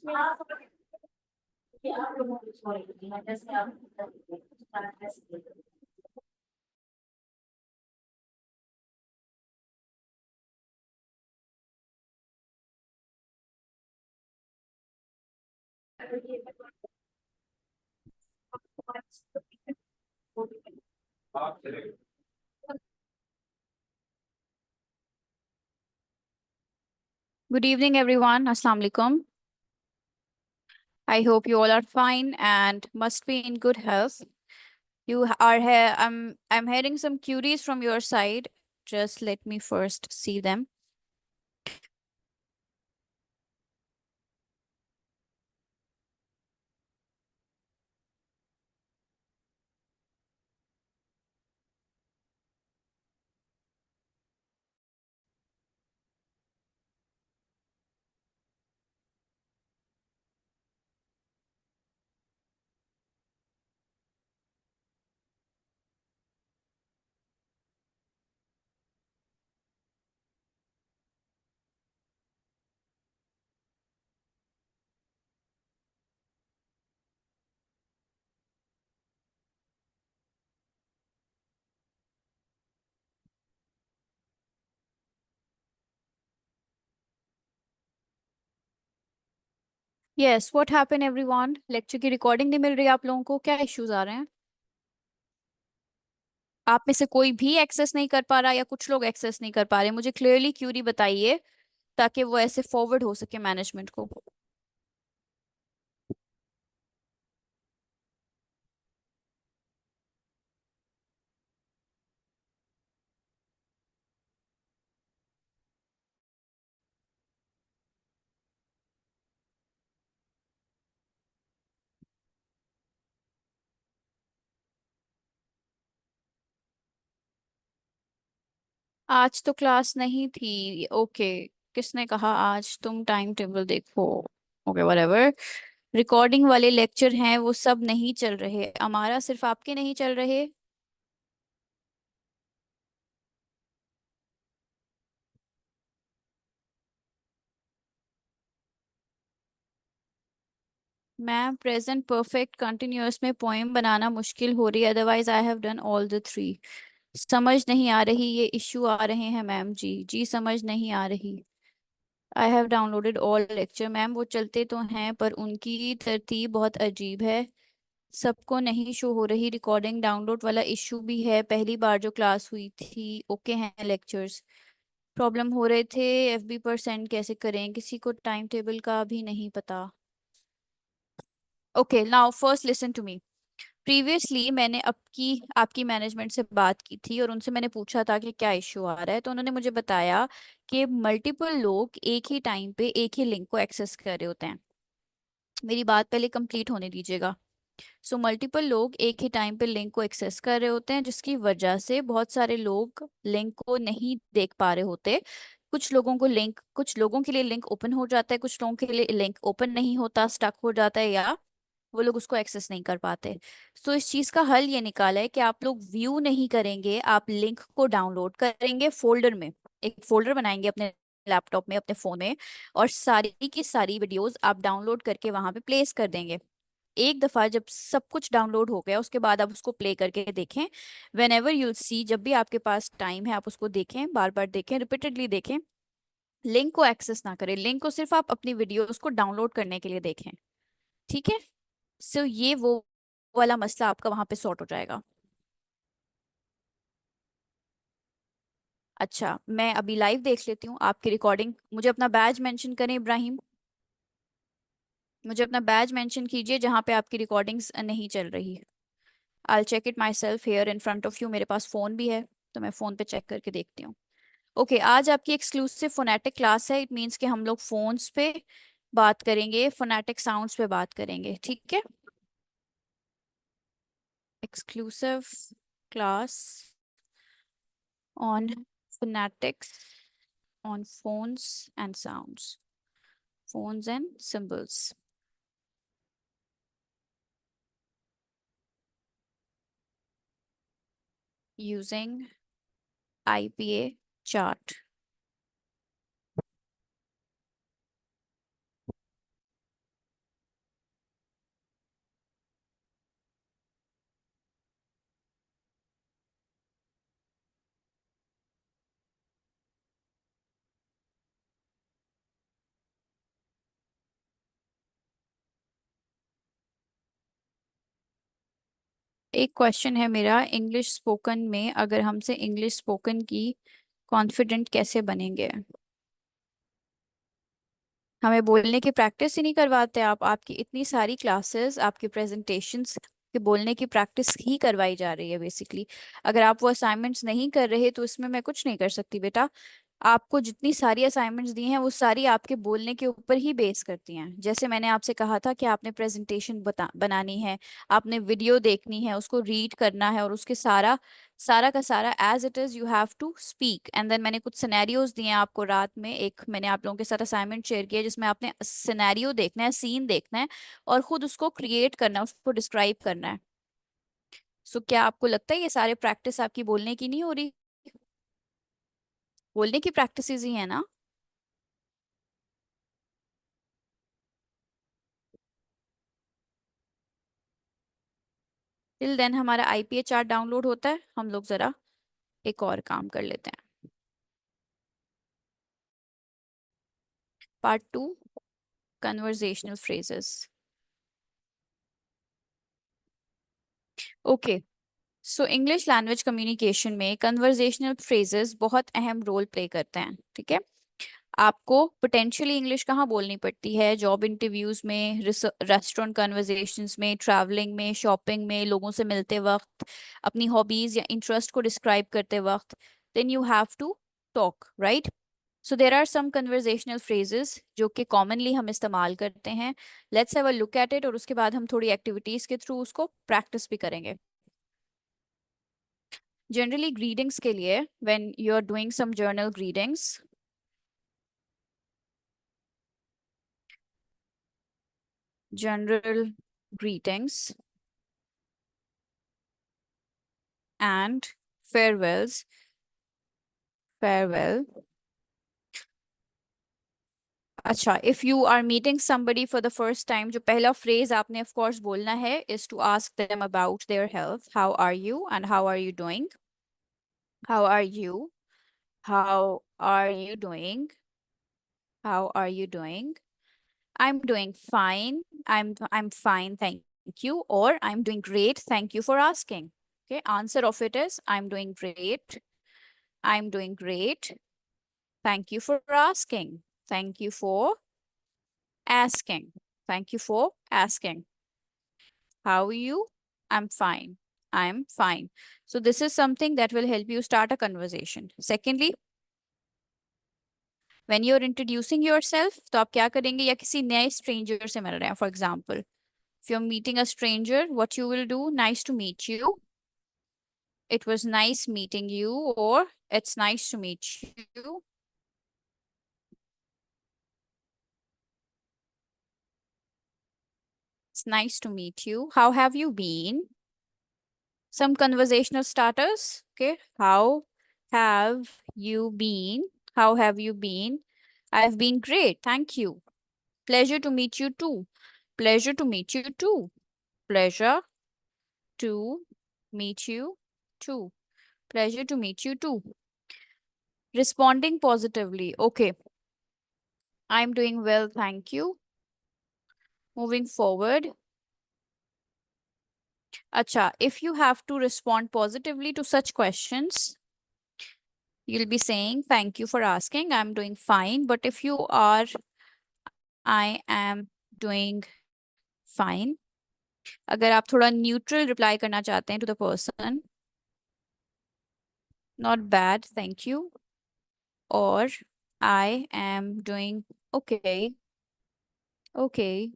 Good evening, everyone. Assalamu alaikum. I hope you all are fine and must be in good health. You are here. I'm hearing some queries from your side. Just let me first see them. Yes, what happened everyone? Lecture की recording नहीं मिल रही आप लोगों को? क्या issues आ रहे हैं? आप में से कोई भी एक्सेस नहीं कर पा रहा या कुछ लोग एक्सेस नहीं कर पा रहे? मुझे क्लियरली क्यूरी बताइए ताकि वो ऐसे फॉरवर्ड हो सके मैनेजमेंट को। आज तो क्लास नहीं थी। ओके, किसने कहा आज? तुम टाइम टेबल देखो। Okay, whatever. रिकॉर्डिंग वाले लेक्चर हैं वो सब नहीं चल रहे, हमारा सिर्फ आपके नहीं चल रहे। मैम, प्रेजेंट परफेक्ट कंटिन्यूअस में पोएम बनाना मुश्किल हो रही है, otherwise I have done all the three. समझ नहीं आ रही, ये इश्यू आ रहे हैं मैम जी। जी समझ नहीं आ रही। I have downloaded all lecture. Ma'am वो चलते तो हैं पर उनकी तरतीब बहुत अजीब है, सबको नहीं शो हो रही रिकॉर्डिंग। डाउनलोड वाला इशू भी है, पहली बार जो क्लास हुई थी। ओके हैं लेक्चर्स, प्रॉब्लम हो रहे थे। एफबी पर सेंड कैसे करें? किसी को टाइम टेबल का भी नहीं पता। Okay, now first listen to me. Previously मैंने आपकी आपकी मैनेजमेंट से बात की थी और उनसे मैंने पूछा था कि क्या इश्यू आ रहा है, तो उन्होंने मुझे बताया कि मल्टीपल लोग एक ही टाइम पे एक ही लिंक को एक्सेस कर रहे होते हैं। मेरी बात पहले कंप्लीट होने दीजिएगा। सो मल्टीपल लोग एक ही टाइम पे लिंक को एक्सेस कर रहे होते हैं, जिसकी वजह से बहुत सारे लोग लिंक को नहीं देख पा रहे होते। कुछ लोगों के लिए लिंक ओपन हो जाता है, कुछ लोगों के लिए लिंक ओपन नहीं होता, स्टक हो जाता है, या वो लोग उसको एक्सेस नहीं कर पाते। तो इस चीज का हल ये निकाला है कि आप लोग व्यू नहीं करेंगे, आप लिंक को डाउनलोड करेंगे फोल्डर में। एक फोल्डर बनाएंगे अपने लैपटॉप में, अपने फोन में, और सारी की सारी वीडियोस आप डाउनलोड करके वहां पे प्लेस कर देंगे। एक दफा जब सब कुछ डाउनलोड हो गया उसके बाद आप उसको प्ले करके देखें। वेन एवर यूल सी, जब भी आपके पास टाइम है आप उसको देखें, बार बार देखें, रिपीटेडली देखें। लिंक को एक्सेस ना करें, लिंक को सिर्फ आप अपनी वीडियोस को डाउनलोड करने के लिए देखें। ठीक है? सो ये वो वाला मसला आपका वहां पे सॉर्ट हो जाएगा। अच्छा, मैं अभी लाइव देख लेती हूँ आपकी रिकॉर्डिंग। मुझे अपना बैज मेंशन करें इब्राहिम। मुझे अपना बैज मेंशन कीजिए जहाँ पे आपकी रिकॉर्डिंग्स नहीं चल रही। I check it myself here in front of you. मेरे पास फोन भी है तो मैं फोन पे चेक करके देखती हूँ। ओके, आज आपकी एक्सक्लूसिव फोनेटिक क्लास है। इट मीन्स कि हम लोग फोन्स पे बात करेंगे, फोनेटिक साउंड्स पे बात करेंगे। ठीक है? Exclusive class on phonetics, on phones and sounds, phones and symbols, using IPA chart. एक क्वेश्चन है मेरा, इंग्लिश स्पोकन में अगर हमसे इंग्लिश स्पोकन की कॉन्फिडेंट कैसे बनेंगे? हमें बोलने की प्रैक्टिस ही नहीं करवाते आप। आपकी इतनी सारी क्लासेस, आपकी प्रेजेंटेशंस के बोलने की प्रैक्टिस ही करवाई जा रही है बेसिकली। अगर आप वो असाइनमेंट्स नहीं कर रहे तो इसमें मैं कुछ नहीं कर सकती बेटा। आपको जितनी सारी असाइनमेंट्स दी हैं वो सारी आपके बोलने के ऊपर ही बेस करती हैं। जैसे मैंने आपसे कहा था कि आपने प्रेजेंटेशन बनानी है, आपने वीडियो देखनी है, उसको रीड करना है और उसके सारा सारा का सारा as it is you have to speak. And then मैंने कुछ सिनेरियोज दिए हैं आपको रात में। एक मैंने आप लोगों के साथ असाइनमेंट शेयर किया जिसमें आपने सिनेरियो देखना है, सीन देखना है और खुद उसको क्रिएट करना है, उसको डिस्क्राइब करना है। सो क्या आपको लगता है ये सारे प्रैक्टिस आपकी बोलने की नहीं हो रही? बोलने की प्रैक्टिस ही है ना? टिल देन हमारा आईपीए चार्ट डाउनलोड होता है, हम लोग जरा एक और काम कर लेते हैं। Part 2, conversational phrases. Okay, so English language communication में कन्वर्जेशनल फ्रेजेस बहुत अहम रोल प्ले करते हैं, ठीक है। आपको पोटेंशियली इंग्लिश कहाँ बोलनी पड़ती है? जॉब इंटरव्यूज में, रेस्टोरेंट कन्वर्सेशंस में, ट्रैवलिंग में, शॉपिंग में, लोगों से मिलते वक्त, अपनी हॉबीज या इंटरेस्ट को डिस्क्राइब करते वक्त। Then you have to talk, right? So there are some conversational phrases जो कि कॉमनली हम इस्तेमाल करते हैं। Let's have a look at it और उसके बाद हम थोड़ी एक्टिविटीज के थ्रू उसको प्रैक्टिस भी करेंगे। जनरली ग्रीटिंग्स के लिए, when you are doing some general greetings, general greetings and farewells, farewell. अच्छा, if you are meeting somebody for the first time, जो पहला फ्रेज आपने ऑफ कोर्स बोलना है is to ask them about their health. How are you and how are you doing? How are you? How are you doing? How are you doing? I'm doing fine. I'm fine, thank you. Or I'm doing great. Thank you for asking. Okay, answer of it is I'm doing great. I'm doing great. Thank you for asking. Thank you for asking. Thank you for asking. How are you? I'm fine. I'm fine. So this is something that will help you start a conversation. Secondly, when you're introducing yourself, तो आप क्या करेंगे? या किसी नए stranger से मिल रहे हैं, for example. If you're meeting a stranger, what you will do? Nice to meet you. It was nice meeting you, or it's nice to meet you. It's nice to meet you. How have you been? Some conversational starters. Okay. How have you been? How have you been? I've been great. Thank you. Pleasure to meet you too. Pleasure to meet you too. Pleasure to meet you too. Pleasure to meet you too. Responding positively. Okay. I'm doing well. Thank you. Moving forward. Acha, if you have to respond positively to such questions, you'll be saying, thank you for asking. I'm doing fine. But if you are, I am doing fine. अगर आप थोड़ा neutral reply करना चाहते हैं to the person, not bad, thank you, और I am doing okay, okay,